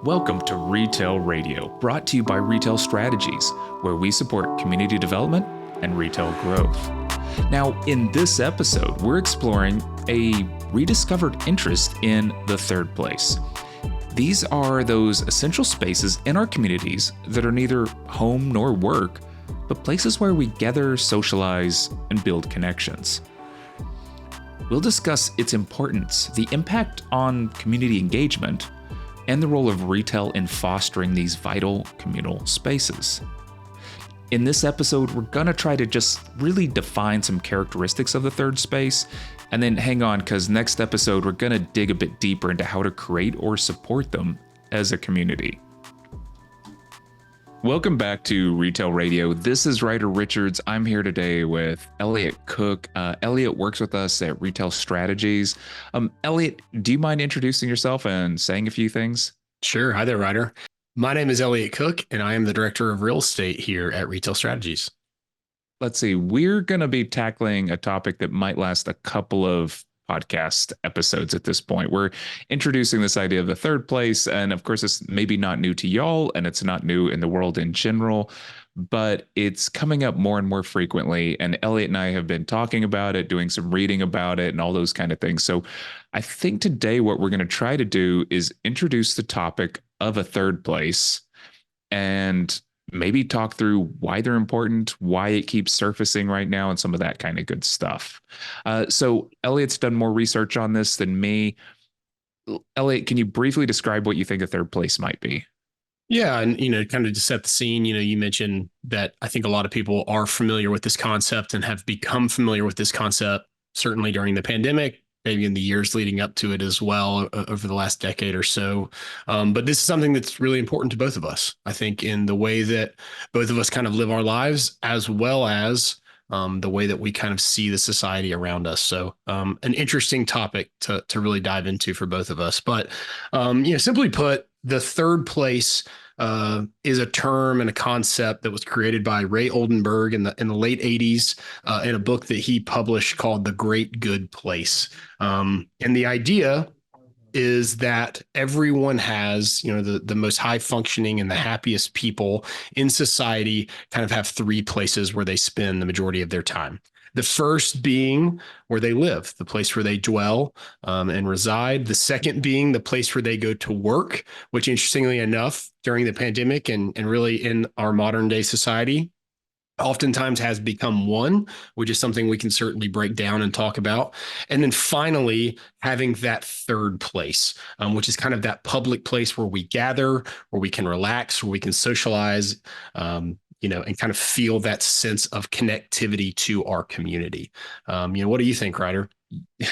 Welcome to Retail Radio, brought to you by Retail Strategies, where we support community development and retail growth. Now, in this episode, we're exploring a rediscovered interest in the third place. These are those essential spaces in our communities that are neither home nor work, but places where we gather, socialize, and build connections. We'll discuss its importance, the impact on community engagement, and the role of retail in fostering these vital communal spaces. In this episode, we're going to try to just really define some characteristics of the third space, and then hang on, because next episode, we're going to dig a bit deeper into how to create or support them as a community. Welcome back to Retail Radio. This is Ryder Richards. I'm here today with Elliott Cook. Elliott works with us at Retail Strategies. Elliott, do you mind introducing yourself and saying a few things? Sure. Hi there, Ryder. My name is Elliott Cook, and I am the Director of Real Estate here at Retail Strategies. Let's see. We're going to be tackling a topic that might last a couple of podcast episodes at this point. We're introducing this idea of the third place. And of course, it's maybe not new to y'all, and it's not new in the world in general, but it's coming up more and more frequently. And Elliott and I have been talking about it, doing some reading about it, and all those kind of things. So I think today what we're going to try to do is introduce the topic of a third place and maybe talk through why they're important, why it keeps surfacing right now, and some of that kind of good stuff. So Elliott's done more research on this than me. Elliott, can you briefly describe what you think a third place might be? Yeah. And, kind of to set the scene, you mentioned that I think a lot of people are familiar with this concept and have become familiar with this concept, certainly during the pandemic, maybe in the years leading up to it as well over the last decade or so. But this is something that's really important to both of us, I think, in the way that both of us kind of live our lives, as well as the way that we kind of see the society around us. So an interesting topic to really dive into for both of us. But, simply put, the third place is a term and a concept that was created by Ray Oldenburg in the late 80s in a book that he published called The Great Good Place. And the idea is that everyone has, the most high functioning and the happiest people in society kind of have three places where they spend the majority of their time. The first being where they live, the place where they dwell and reside. The second being the place where they go to work, which interestingly enough, during the pandemic and really in our modern day society, oftentimes has become one, which is something we can certainly break down and talk about. And then finally, having that third place, which is kind of that public place where we gather, where we can relax, where we can socialize, and kind of feel that sense of connectivity to our community. What do you think, Ryder?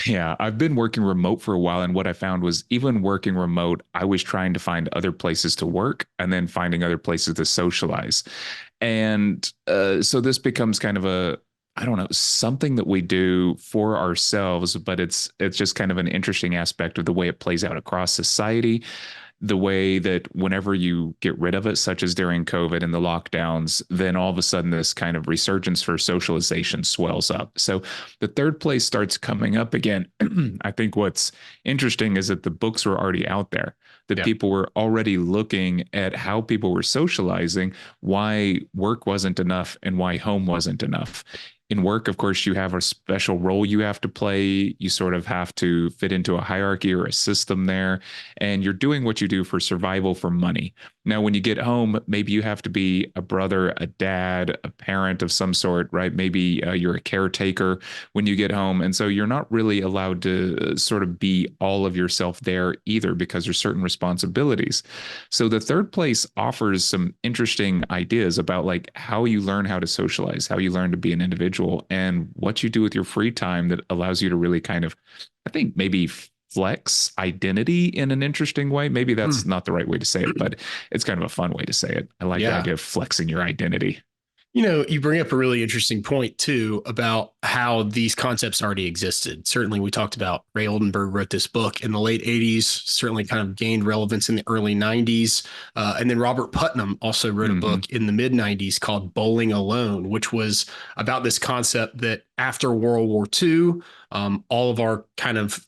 Yeah, I've been working remote for a while, and what I found was even working remote, I was trying to find other places to work and then finding other places to socialize. And so this becomes kind of something that we do for ourselves, but it's just kind of an interesting aspect of the way it plays out across society. The way that whenever you get rid of it, such as during COVID and the lockdowns, then all of a sudden this kind of resurgence for socialization swells up. So the third place starts coming up again. I think what's interesting is that the books were already out there, that people were already looking at how people were socializing, why work wasn't enough and why home wasn't enough. In work, of course, you have a special role you have to play. You sort of have to fit into a hierarchy or a system there, and you're doing what you do for survival, for money. Now, when you get home, maybe you have to be a brother, a dad, a parent of some sort, right? Maybe you're a caretaker when you get home. And so you're not really allowed to sort of be all of yourself there either, because there's certain responsibilities. So the third place offers some interesting ideas about like how you learn how to socialize, how you learn to be an individual, and what you do with your free time that allows you to really kind of, I think, maybe flex identity in an interesting way. Maybe that's not the right way to say it, but it's kind of a fun way to say it. I like the idea of flexing your identity. You bring up a really interesting point too about how these concepts already existed. Certainly we talked about Ray Oldenburg wrote this book in the late 80s, certainly kind of gained relevance in the early 90s. And then Robert Putnam also wrote a book in the mid 90s called Bowling Alone, which was about this concept that after World War II, all of our kind of,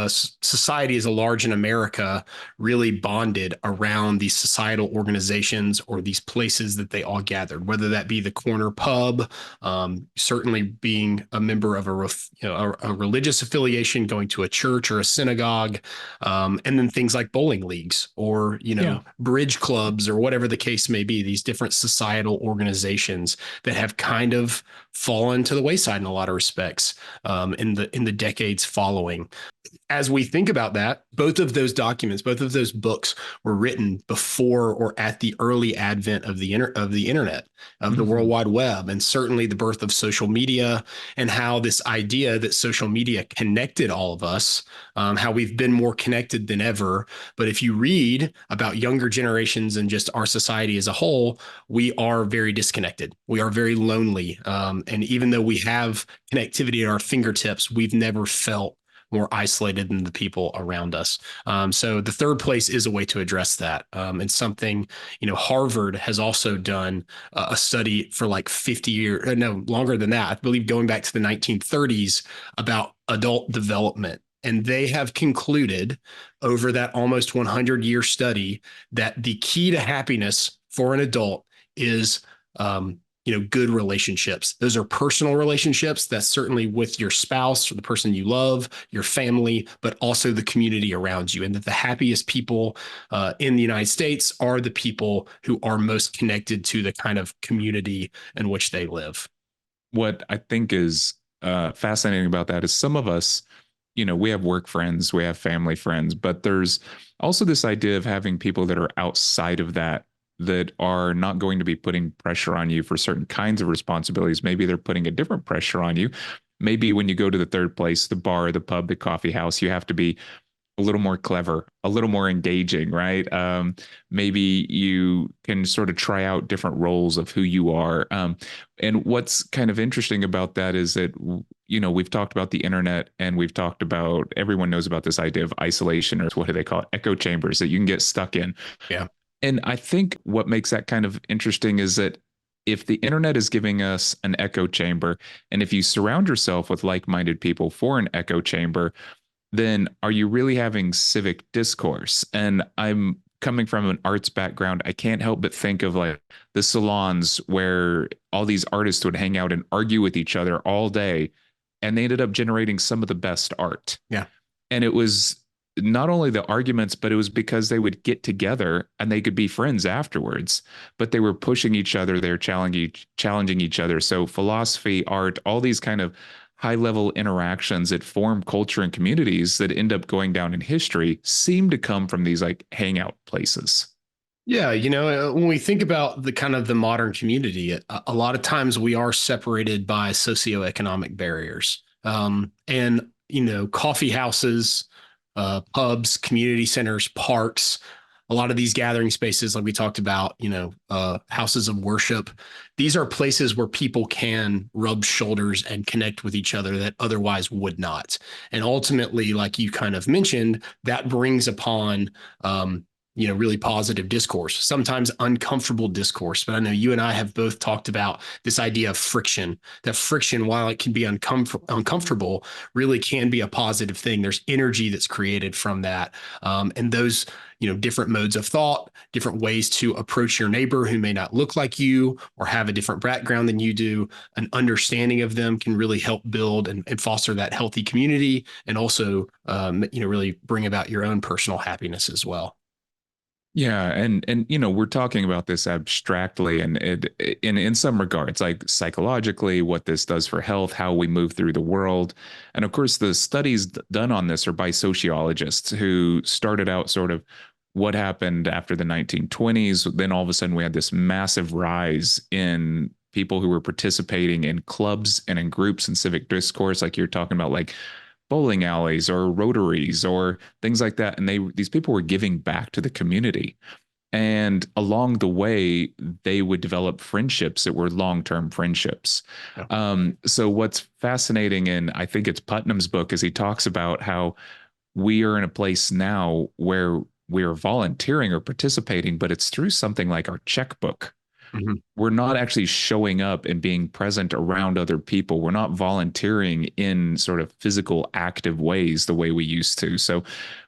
society as a large in America really bonded around these societal organizations or these places that they all gathered, whether that be the corner pub, certainly being a member of a religious affiliation, going to a church or a synagogue, and then things like bowling leagues or, Yeah. bridge clubs or whatever the case may be, these different societal organizations that have kind of fallen to the wayside in a lot of respects, in the decades following. As we think about that, both of those documents, both of those books were written before or at the early advent of the internet, of the World Mhm. Wide Web, and certainly the birth of social media, and how this idea that social media connected all of us, how we've been more connected than ever. But if you read about younger generations and just our society as a whole, we are very disconnected. We are very lonely. And even though we have connectivity at our fingertips, we've never felt more isolated than the people around us. So the third place is a way to address that. And something, Harvard has also done a study for like 50 years, no, longer than that, I believe going back to the 1930s about adult development. And they have concluded over that almost 100-year study that the key to happiness for an adult is good relationships. Those are personal relationships. That's certainly with your spouse or the person you love, your family, but also the community around you. And that the happiest people in the United States are the people who are most connected to the kind of community in which they live. What I think is fascinating about that is some of us, we have work friends, we have family friends, but there's also this idea of having people that are outside of that that are not going to be putting pressure on you for certain kinds of responsibilities. Maybe they're putting a different pressure on you. Maybe when you go to the third place, the bar, the pub, the coffee house, you have to be a little more clever, a little more engaging, right? Maybe you can sort of try out different roles of who you are. And what's kind of interesting about that is that, we've talked about the internet and we've talked about, everyone knows about this idea of isolation, or what do they call it? Echo chambers that you can get stuck in. Yeah. And I think what makes that kind of interesting is that if the internet is giving us an echo chamber, and if you surround yourself with like minded people for an echo chamber, then are you really having civic discourse? And I'm coming from an arts background. I can't help but think of like the salons where all these artists would hang out and argue with each other all day. And they ended up generating some of the best art. Yeah. And it was not only the arguments, but it was because they would get together and they could be friends afterwards, but they were pushing each other, they're challenging each other. So philosophy, art, all these kind of high level interactions that form culture and communities that end up going down in history seem to come from these like hangout places. Yeah, when we think about the kind of the modern community, a lot of times we are separated by socioeconomic barriers. And coffee houses, pubs, community centers, parks, a lot of these gathering spaces, like we talked about, houses of worship. These are places where people can rub shoulders and connect with each other that otherwise would not. And ultimately, like you kind of mentioned, that brings upon really positive discourse, sometimes uncomfortable discourse. But I know you and I have both talked about this idea of friction, that friction, while it can be uncomfortable, really can be a positive thing. There's energy that's created from that. And those, different modes of thought, different ways to approach your neighbor who may not look like you or have a different background than you do, an understanding of them can really help build and foster that healthy community, and also, really bring about your own personal happiness as well. Yeah, and we're talking about this abstractly, and in some regards, like psychologically, what this does for health, how we move through the world, and of course, the studies done on this are by sociologists who started out sort of what happened after the 1920s. Then all of a sudden, we had this massive rise in people who were participating in clubs and in groups and civic discourse, like you're talking about, like bowling alleys or rotaries or things like that. And these people were giving back to the community. And along the way, they would develop friendships that were long-term friendships. Yeah. So what's fascinating, and I think it's Putnam's book, is he talks about how we are in a place now where we are volunteering or participating, but it's through something like our checkbook. Mhm. We're not actually showing up and being present around other people. We're not volunteering in sort of physical active ways the way we used to. So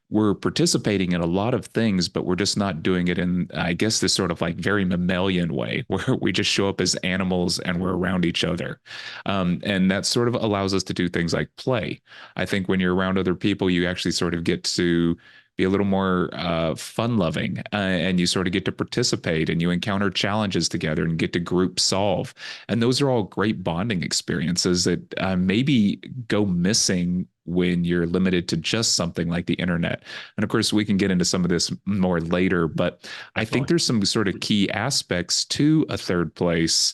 we're participating in a lot of things, but we're just not doing it in, I guess, this sort of like very mammalian way where we just show up as animals and we're around each other. And that sort of allows us to do things like play. I think when you're around other people, you actually sort of get to be a little more fun loving, and you sort of get to participate and you encounter challenges together and get to group solve. And those are all great bonding experiences that maybe go missing when you're limited to just something like the internet. And of course, we can get into some of this more later, but I think Definitely. there's some sort of key aspects to a third place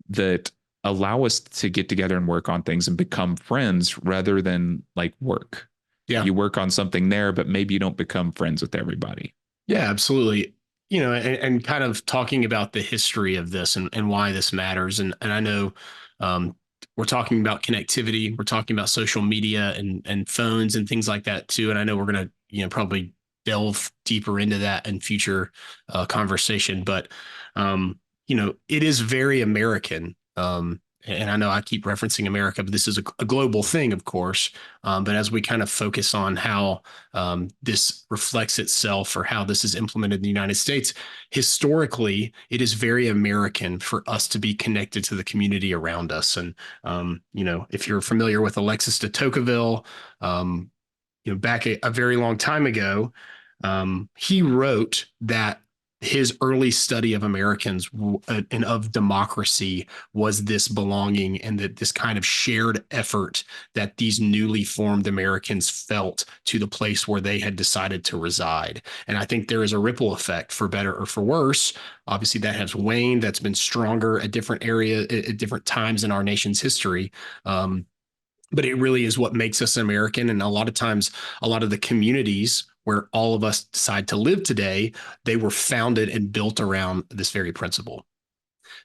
that allow us to get together and work on things and become friends rather than like work. Yeah. You work on something there, but maybe you don't become friends with everybody. Yeah, absolutely. And kind of talking about the history of this and why this matters. And I know um, we're talking about connectivity, we're talking about social media and phones and things like that too. And I know we're going to, probably delve deeper into that in future conversation. But it is very American. And I know I keep referencing America, but this is a global thing, of course. But as we kind of focus on how this reflects itself or how this is implemented in the United States, historically, it is very American for us to be connected to the community around us. And, if you're familiar with Alexis de Tocqueville, back a very long time ago, he wrote that his early study of Americans and of democracy was this belonging and that this kind of shared effort that these newly formed Americans felt to the place where they had decided to reside. And I think there is a ripple effect for better or for worse. Obviously, that has waned, that's been stronger at different areas, at different times in our nation's history. But it really is what makes us American. And a lot of times, a lot of the communities where all of us decide to live today, they were founded and built around this very principle.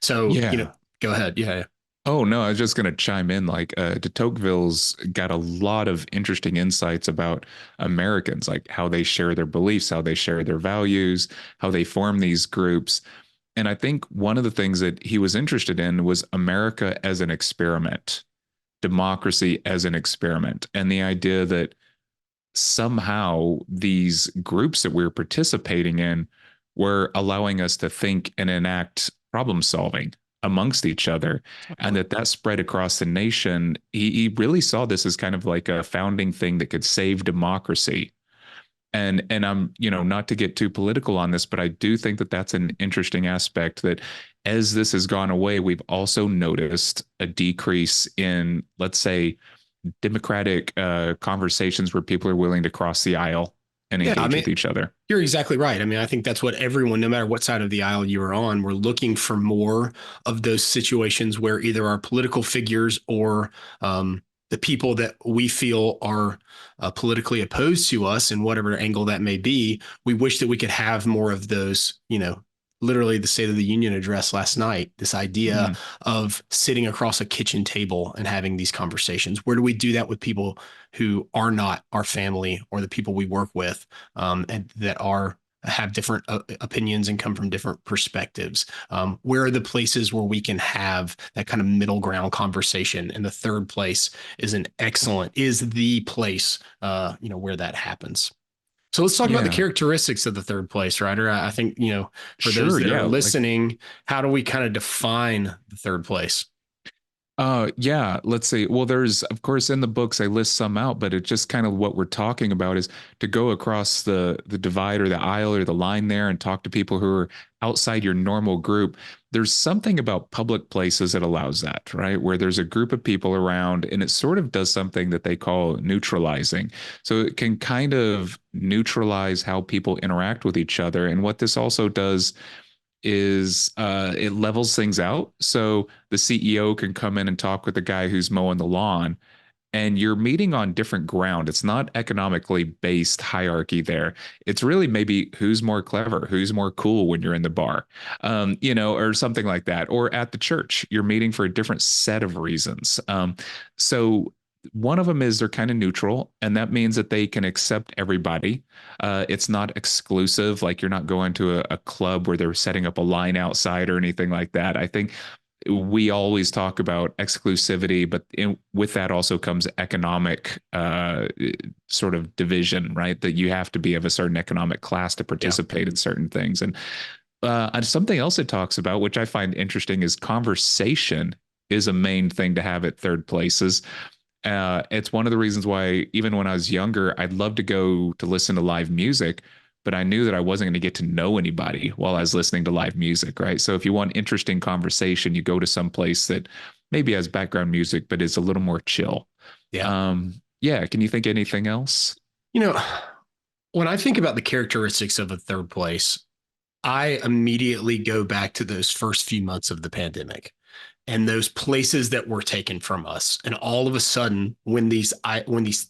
So, Yeah. go ahead. Yeah. Oh no, I was just going to chime in. Like, de Tocqueville's got a lot of interesting insights about Americans, like how they share their beliefs, how they share their values, how they form these groups. And I think one of the things that he was interested in was America as an experiment, democracy as an experiment, and the idea that somehow these groups that we're participating in were allowing us to think and enact problem solving amongst each other, and Definitely. that spread across the nation. He really saw this as kind of like a founding thing that could save democracy. And I'm, not to get too political on this, but I do think that that's an interesting aspect that as this has gone away, we've also noticed a decrease in, let's say, democratic conversations where people are willing to cross the aisle and Yeah. I engage mean, with each other. you're exactly right. I mean, I think that's what everyone, no matter what side of the aisle you are on, we're looking for more of those situations where either our political figures or the people that we feel are politically opposed to us in whatever angle that may be, we wish that we could have more of those, literally the State of the Union address last night, this idea Mm, of sitting across a kitchen table and having these conversations. Where do we do that with people who are not our family or the people we work with? And that are have different opinions and come from different perspectives. Where are the places where we can have that kind of middle ground conversation? And the third place is the place, where that happens. So let's talk about the yeah, characteristics of the third place, Ryder. I think, for those sure. that are Yeah. Like, listening, how do we kind of define the third place? yeah, let's see. Well, there's, of course, in the books I list some out, but it's just kind of what we're talking about is to go across the divide or the aisle or the line there and talk to people who are outside your normal group. There's something about public places that allows that, right? Where there's a group of people around and it sort of does something that they call neutralizing. So it can kind of neutralize how people interact with each other. And what this also does is it levels things out. So the CEO can come in and talk with the guy who's mowing the lawn, and you're meeting on different ground. It's not economically based hierarchy there. It's really maybe who's more clever, who's more cool when you're in the bar, or something like that. Or at the church, you're meeting for a different set of reasons. So one of them is they're kind of neutral, and that means that they can accept everybody. It's not exclusive, like you're not going to a club where they're setting up a line outside or anything like that. I think we always talk about exclusivity, but with that also comes economic sort of division, right? That you have to be of a certain economic class to Yeah. participate in certain things. And something else it talks about, which I find interesting, is conversation is a main thing to have at third places. It's one of the reasons why, even when I was younger, I'd love to go to listen to live music, but I knew that I wasn't going to get to know anybody while I was listening to live music, right? So if you want interesting conversation, you go to some place that maybe has background music, but is a little more chill. Yeah. Yeah. Can you think of anything else? You know, when I think about the characteristics of a third place, I immediately go back to those first few months of the pandemic and those places that were taken from us. And all of a sudden, when these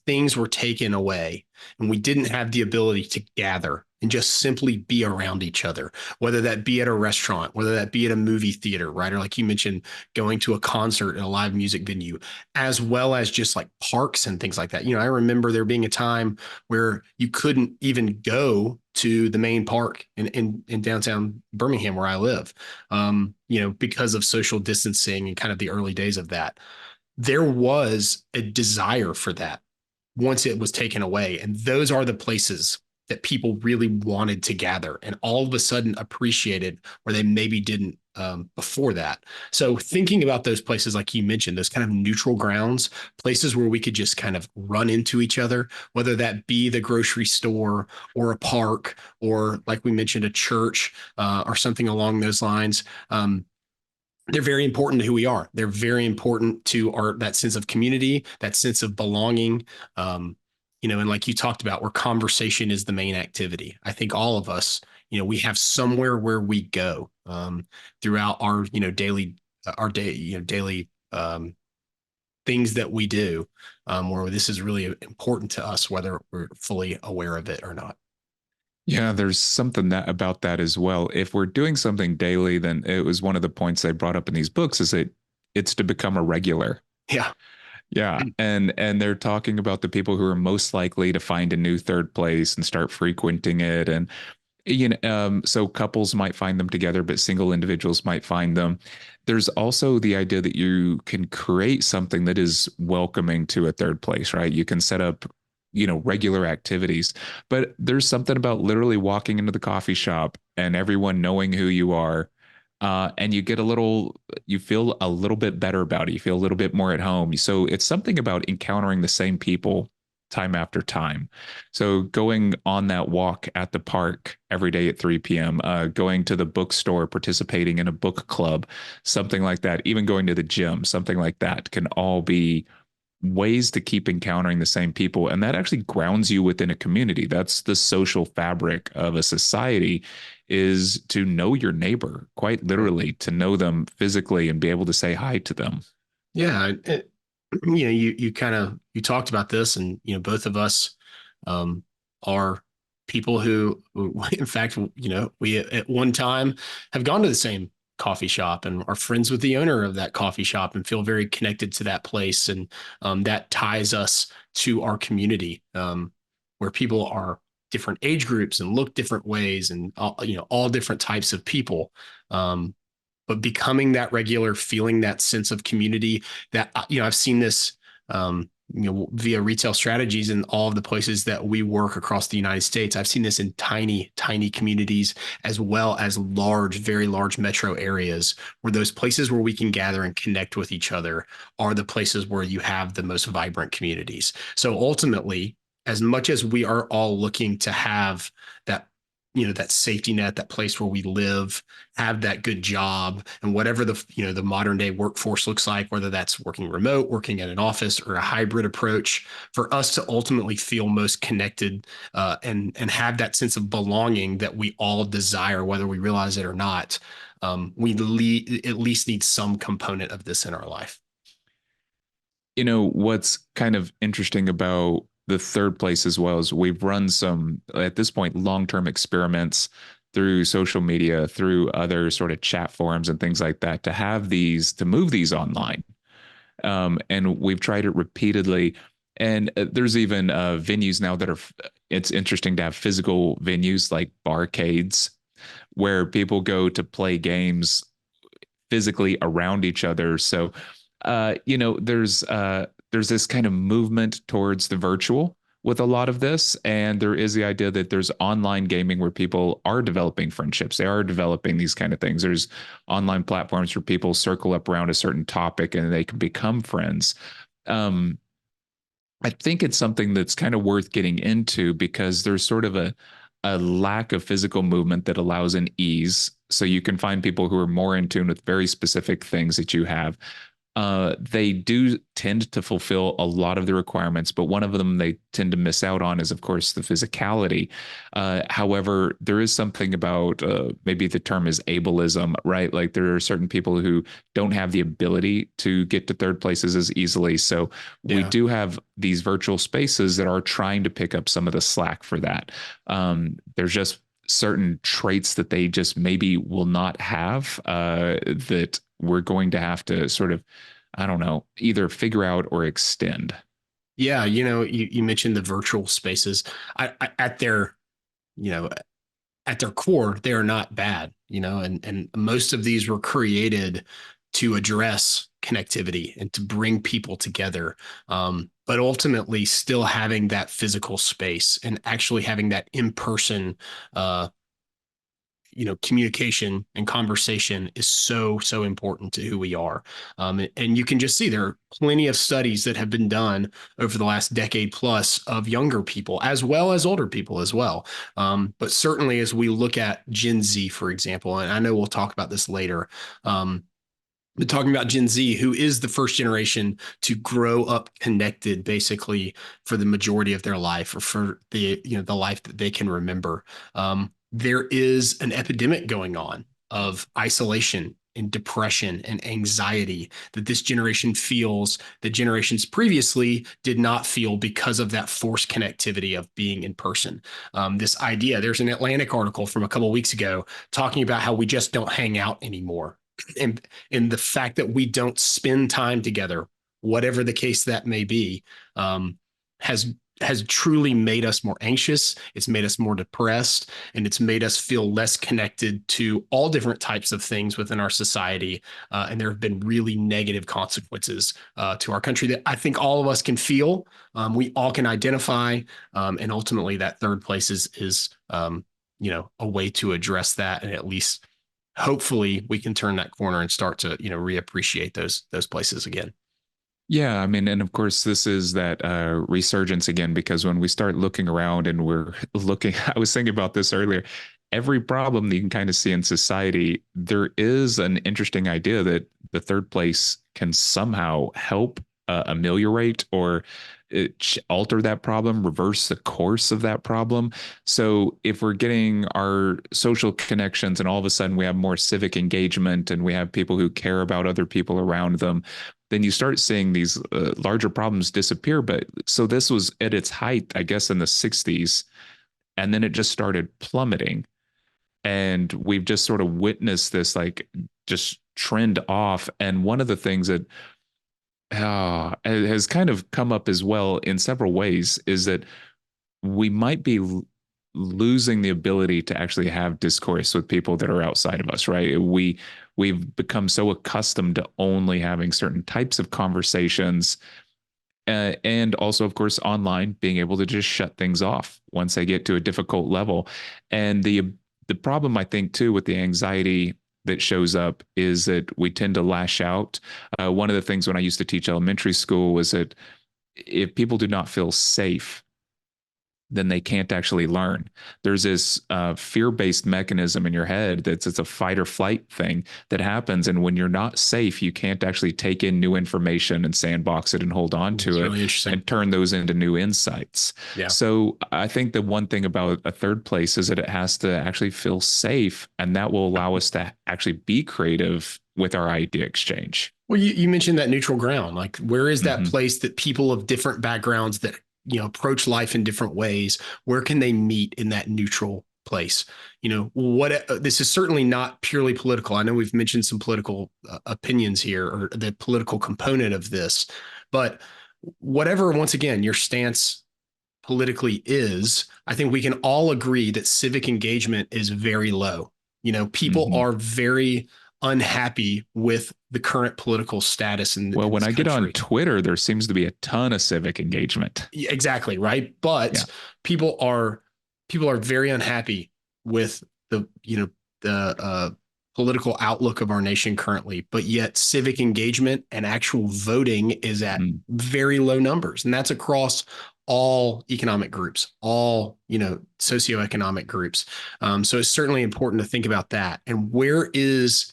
things were taken away and we didn't have the ability to gather and just simply be around each other, whether that be at a restaurant, whether that be at a movie theater, right? Or like you mentioned, going to a concert in a live music venue, as well as just like parks and things like that. I remember there being a time where you couldn't even go to the main park in downtown Birmingham where I live, because of social distancing and kind of the early days of that. There was a desire for that once it was taken away. And those are the places that people really wanted to gather and all of a sudden appreciated where they maybe didn't before that. So thinking about those places, like you mentioned, those kind of neutral grounds, places where we could just kind of run into each other, whether that be the grocery store or a park, or like we mentioned, a church or something along those lines. They're very important to who we are. They're very important to that sense of community, that sense of belonging. And like you talked about, where conversation is the main activity. I think all of us, we have somewhere where we go throughout our, daily things that we do, where this is really important to us, whether we're fully aware of it or not. Yeah, there's something that about that as well. If we're doing something daily, then it was one of the points I brought up in these books is that it's to become a regular. Yeah. Yeah, and they're talking about the people who are most likely to find a new third place and start frequenting it, and so couples might find them together, but single individuals might find them. There's also the idea that you can create something that is welcoming to a third place, right? You can set up, regular activities, but there's something about literally walking into the coffee shop and everyone knowing who you are. And you feel a little bit better about it. You feel a little bit more at home. So it's something about encountering the same people time after time. So going on that walk at the park every day at 3 p.m., going to the bookstore, participating in a book club, something like that, even going to the gym, something like that can all be ways to keep encountering the same people. And that actually grounds you within a community. That's the social fabric of a society, is to know your neighbor, quite literally, to know them physically and be able to say hi to them. Yeah. You talked about this, and both of us are people who in fact, we at one time have gone to the same coffee shop and are friends with the owner of that coffee shop and feel very connected to that place, and that ties us to our community, where people are different age groups and look different ways, and all different types of people. But becoming that regular, feeling that sense of community, that I've seen this via retail strategies in all of the places that we work across the United States. I've seen this in tiny communities, as well as large, very large metro areas, where those places where we can gather and connect with each other are the places where you have the most vibrant communities. So ultimately, as much as we are all looking to have that, that safety net, that place where we live, have that good job, and whatever the modern day workforce looks like, whether that's working remote, working at an office, or a hybrid approach, for us to ultimately feel most connected, and have that sense of belonging that we all desire, whether we realize it or not, we at least need some component of this in our life. What's kind of interesting about the third place as well is we've run some, at this point, long-term experiments through social media, through other sort of chat forums and things like that, to move these online. And we've tried it repeatedly. And there's even venues now that are, it's interesting to have physical venues like barcades where people go to play games physically around each other. So, there's this kind of movement towards the virtual with a lot of this, and there is the idea that there's online gaming where people are developing friendships. They are developing these kind of things. There's online platforms where people circle up around a certain topic and they can become friends. Um, I think it's something that's kind of worth getting into because there's sort of a lack of physical movement that allows an ease. So you can find people who are more in tune with very specific things that you have. They do tend to fulfill a lot of the requirements, but one of them they tend to miss out on is, of course, the physicality. However, there is something about maybe the term is ableism, right? Like there are certain people who don't have the ability to get to third places as easily. So we Yeah. do have these virtual spaces that are trying to pick up some of the slack for that. There's just certain traits that they just maybe will not have that we're going to have to sort of, I don't know, either figure out or extend. Yeah. You mentioned the virtual spaces. At their, you know, at their core, they are not bad, and most of these were created to address connectivity and to bring people together. But ultimately still having that physical space and actually having that in-person communication and conversation is so important to who we are. And you can just see there are plenty of studies that have been done over the last decade plus of younger people as well as older people as well. But certainly as we look at Gen Z, for example, and I know we'll talk about this later, but talking about Gen Z, who is the first generation to grow up connected basically for the majority of their life or for the life that they can remember. There is an epidemic going on of isolation and depression and anxiety that this generation feels that generations previously did not feel because of that forced connectivity of being in person. This idea, there's an Atlantic article from a couple of weeks ago talking about how we just don't hang out anymore. And the fact that we don't spend time together, whatever the case that may be, has truly made us more anxious. It's made us more depressed, and it's made us feel less connected to all different types of things within our society. And there have been really negative consequences to our country that I think all of us can feel. We all can identify, and ultimately, that third place is a way to address that, and at least hopefully we can turn that corner and start to reappreciate those places again. Yeah, I mean, and of course, this is that resurgence again, because when we start looking around and we're looking, I was thinking about this earlier, every problem that you can kind of see in society, there is an interesting idea that the third place can somehow help ameliorate or alter that problem, reverse the course of that problem. So if we're getting our social connections and all of a sudden we have more civic engagement and we have people who care about other people around them, then you start seeing these larger problems disappear. But so this was at its height, I guess, in the 60s, and then it just started plummeting. And we've just sort of witnessed this like just trend off. And one of the things that has kind of come up as well in several ways is that we might be losing the ability to actually have discourse with people that are outside of us, right? We've become so accustomed to only having certain types of conversations, and also, of course, online being able to just shut things off once they get to a difficult level. And the problem I think too with the anxiety that shows up is that we tend to lash out. One of the things when I used to teach elementary school was that if people do not feel safe, then they can't actually learn. There's this fear-based mechanism in your head that's it's a fight or flight thing that happens, and when you're not safe, you can't actually take in new information and sandbox it and hold on It's to it really interesting. and turn those into new insights. Yeah. So I think the one thing about a third place is that it has to actually feel safe, and that will allow us to actually be creative with our idea exchange. Well, you mentioned that neutral ground. Like, where is that Mm-hmm. place that people of different backgrounds that approach life in different ways? Where can they meet in that neutral place. What this is certainly not purely political. I know we've mentioned some political opinions here, or the political component of this, but whatever, once again, your stance politically is, I think we can all agree that civic engagement is very low. People Mhm. are very unhappy with the current political status Well, in when this I get on country. Twitter, there seems to be a ton of civic engagement. Exactly, right? Yeah. But people are people are very unhappy with the political outlook of our nation currently, but yet civic engagement and actual voting is at Mm. very low numbers, and that's across all economic groups, all socioeconomic groups. So it's certainly important to think about that. And where is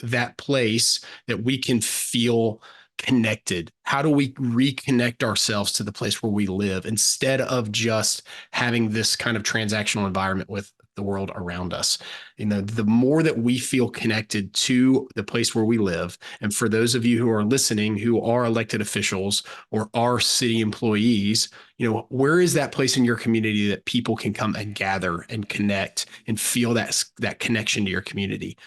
that place that we can feel connected? How do we reconnect ourselves to the place where we live instead of just having this kind of transactional environment with the world around us? The more that we feel connected to the place where we live, and for those of you who are listening who are elected officials or are city employees, where is that place in your community that people can come and gather and connect and feel that connection to your community?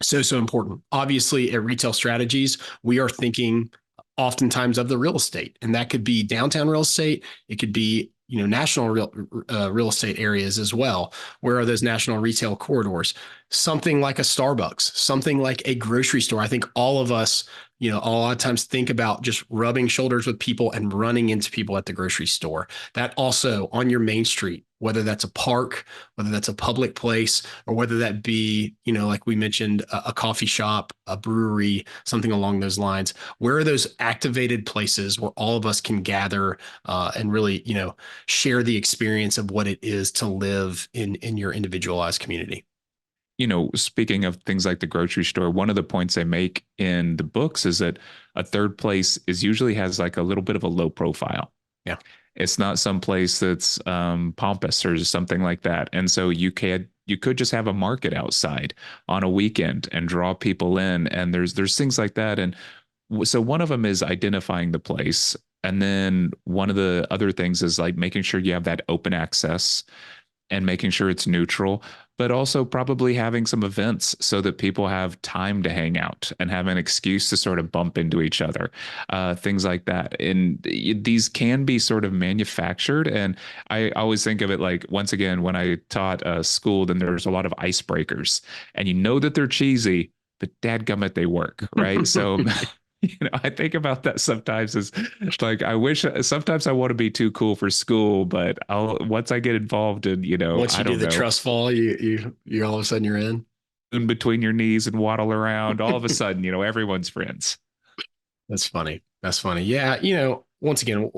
So important. Obviously, at Retail Strategies, we are thinking oftentimes of the real estate, and that could be downtown real estate. It could be national real estate areas as well. Where are those national retail corridors? Something like a Starbucks, something like a grocery store. I think all of us, a lot of times think about just rubbing shoulders with people and running into people at the grocery store. That also on your main street, whether that's a park, whether that's a public place, or whether that be, like we mentioned, a coffee shop, a brewery, something along those lines. Where are those activated places where all of us can gather and really, share the experience of what it is to live in your individualized community? Speaking of things like the grocery store, one of the points they make in the books is that a third place is usually has like a little bit of a low profile. Yeah. It's not some place that's pompous or something like that. And so you could just have a market outside on a weekend and draw people in. And there's things like that. And so one of them is identifying the place. And then one of the other things is like making sure you have that open access and making sure it's neutral, but also probably having some events so that people have time to hang out and have an excuse to sort of bump into each other, things like that. And these can be sort of manufactured. And I always think of it like, once again, when I taught school, then there's a lot of icebreakers, and you know that they're cheesy, but dadgummit, they work, right? So I think about that sometimes as like I wish sometimes I want to be too cool for school, but I'll once I get involved in, Once I you do don't the know, trust fall, you all of a sudden you're in. in between your knees and waddle around, all of a sudden, everyone's friends. That's funny. That's funny. Yeah. Once again,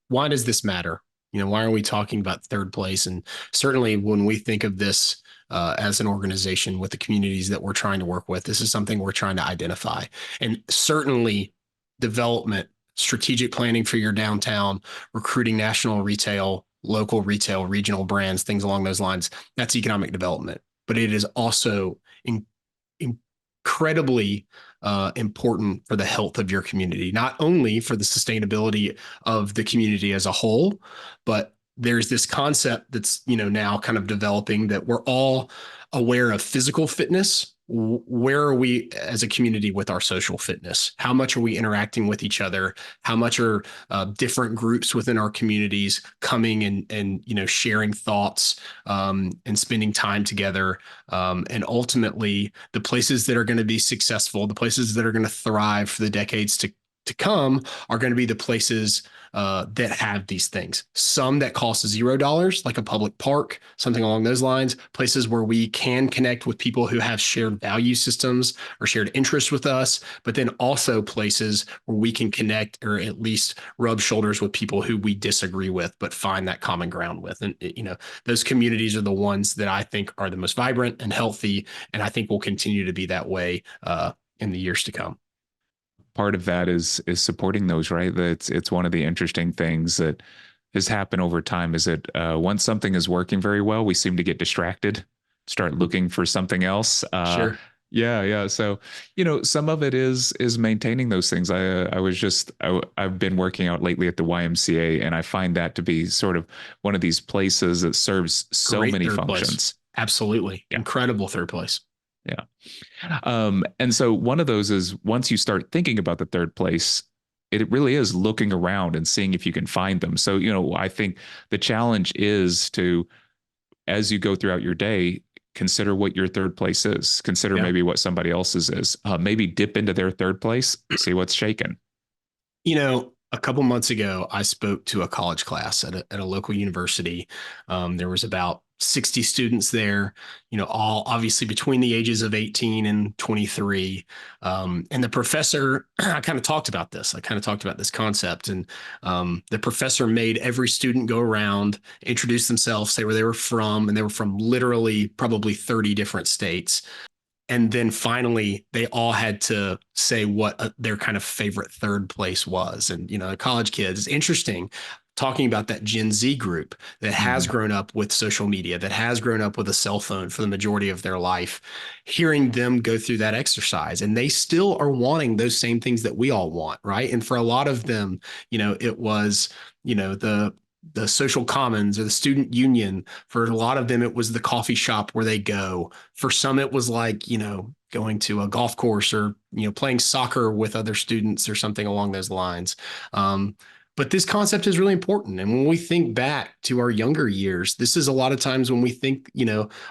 why does this matter? Why are we talking about third place? And certainly when we think of this as an organization with the communities that we're trying to work with, this is something we're trying to identify. And certainly development, strategic planning for your downtown, recruiting national retail, local retail, regional brands, things along those lines. That's economic development. But it is also in, incredibly important for the health of your community, not only for the sustainability of the community as a whole, but there's this concept that's now kind of developing that we're all aware of physical fitness. Where are we as a community with our social fitness? How much are we interacting with each other? How much are different groups within our communities coming and sharing thoughts and spending time together? And ultimately, the places that are going to be successful, the places that are going to thrive for the decades to come are going to be the places that have these things. Some that cost $0, like a public park, something along those lines, places where we can connect with people who have shared value systems or shared interests with us, but then also places where we can connect or at least rub shoulders with people who we disagree with, but find that common ground with. And, those communities are the ones that I think are the most vibrant and healthy, and I think will continue to be that way in the years to come. Part of that is supporting those, right? It's one of the interesting things that has happened over time is that once something is working very well, we seem to get distracted, start looking for something else. Sure. Yeah, yeah. So, some of it is maintaining those things. I've been working out lately at the YMCA, and I find that to be sort of one of these places that serves so Great many third place. functions. Absolutely. Yeah. Incredible third place. Yeah. And so one of those is once you start thinking about the third place, it really is looking around and seeing if you can find them. So, I think the challenge is to, as you go throughout your day, consider what your third place is. Consider Yeah. maybe what somebody else's is. Maybe dip into their third place, see what's shaking. A couple months ago, I spoke to a college class at a local university. There was about 60 students there, all obviously between the ages of 18 and 23. And the professor, I kind of talked about this. I kind of talked about this concept. And the professor made every student go around, introduce themselves, say where they were from. And they were from literally probably 30 different states. And then finally, they all had to say what their kind of favorite third place was. And, the college kids, it's interesting talking about that Gen Z group that has Mhm. grown up with social media, that has grown up with a cell phone for the majority of their life, hearing them go through that exercise. And they still are wanting those same things that we all want, right? And for a lot of them, it was, the social commons or the student union. For a lot of them, it was the coffee shop where they go. For some, it was like, going to a golf course or, playing soccer with other students or something along those lines. But this concept is really important. And when we think back to our younger years, this is a lot of times when we think,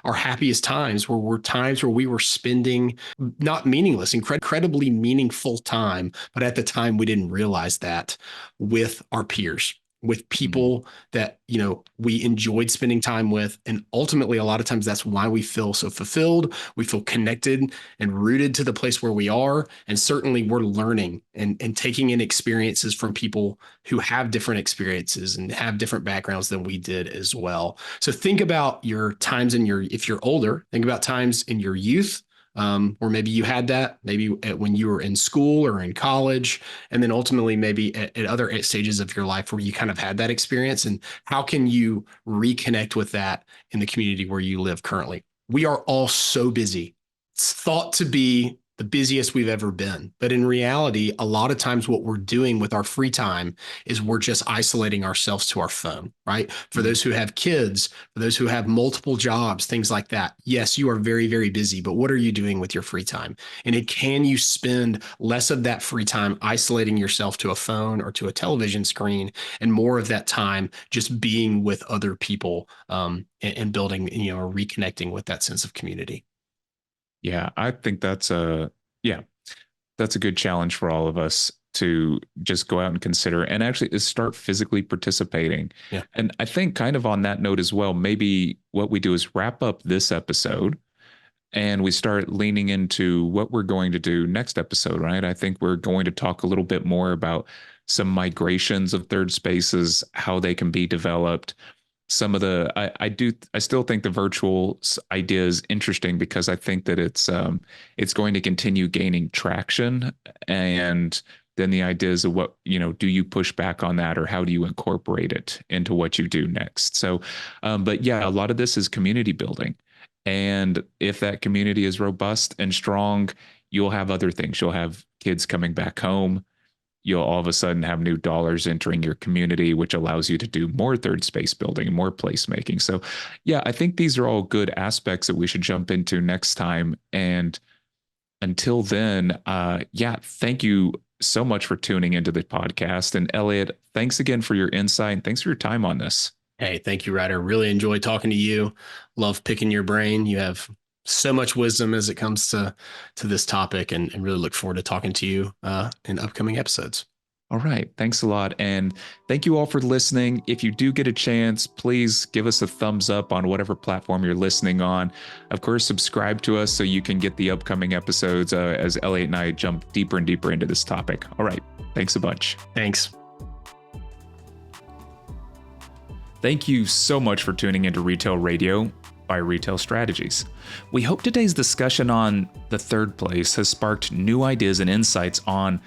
our happiest times were times where we were spending not meaningless, incredibly meaningful time. But at the time, we didn't realize that with our peers, with Mhm. people that we enjoyed spending time with. And ultimately, a lot of times that's why we feel so fulfilled, we feel connected and rooted to the place where we are. And certainly we're learning and taking in experiences from people who have different experiences and have different backgrounds than we did as well. So think about your times if you're older, think about times in your youth, or maybe you had that maybe when you were in school or in college, and then ultimately maybe at other stages of your life where you kind of had that experience. And how can you reconnect with that in the community where you live currently? We are all so busy. It's thought to be the busiest we've ever been. But in reality, a lot of times what we're doing with our free time is we're just isolating ourselves to our phone, right? For Mhm. those who have kids, for those who have multiple jobs, things like that. Yes, you are very, very busy, but what are you doing with your free time? And can you spend less of that free time isolating yourself to a phone or to a television screen, and more of that time just being with other people, and building, or reconnecting with that sense of community? Yeah, I think yeah, that's a good challenge for all of us to just go out and consider and actually is start physically participating. Yeah. And I think kind of on that note as well, maybe what we do is wrap up this episode and we start leaning into what we're going to do next episode, right? I think we're going to talk a little bit more about some migrations of third spaces, how they can be developed. Some of the I still think the virtual idea is interesting because I think that it's going to continue gaining traction, and then the ideas of what, do you push back on that or how do you incorporate it into what you do next? So but yeah, a lot of this is community building, and if that community is robust and strong, you'll have other things. You'll have kids coming back home. You'll all of a sudden have new dollars entering your community, which allows you to do more third space building and more placemaking. So, yeah, I think these are all good aspects that we should jump into next time. And until then, yeah, thank you so much for tuning into the podcast. And Elliott, thanks again for your insight. And thanks for your time on this. Hey, thank you, Ryder. Really enjoyed talking to you. Love picking your brain. You have so much wisdom as it comes to this topic, and really look forward to talking to you in upcoming episodes. All right. Thanks a lot. And thank you all for listening. If you do get a chance, please give us a thumbs up on whatever platform you're listening on. Of course, subscribe to us so you can get the upcoming episodes as Elliott and I jump deeper and deeper into this topic. All right. Thanks a bunch. Thanks. Thank you so much for tuning into Retail Radio by Retail Strategies. We hope today's discussion on the third place has sparked new ideas and insights on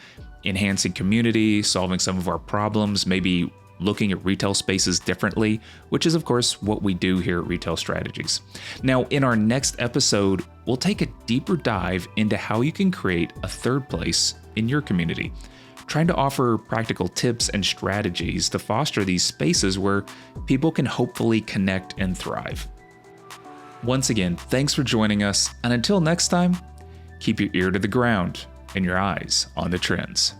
enhancing community, solving some of our problems, maybe looking at retail spaces differently, which is, of course, what we do here at Retail Strategies. Now, in our next episode, we'll take a deeper dive into how you can create a third place in your community, trying to offer practical tips and strategies to foster these spaces where people can hopefully connect and thrive. Once again, thanks for joining us, and until next time, keep your ear to the ground and your eyes on the trends.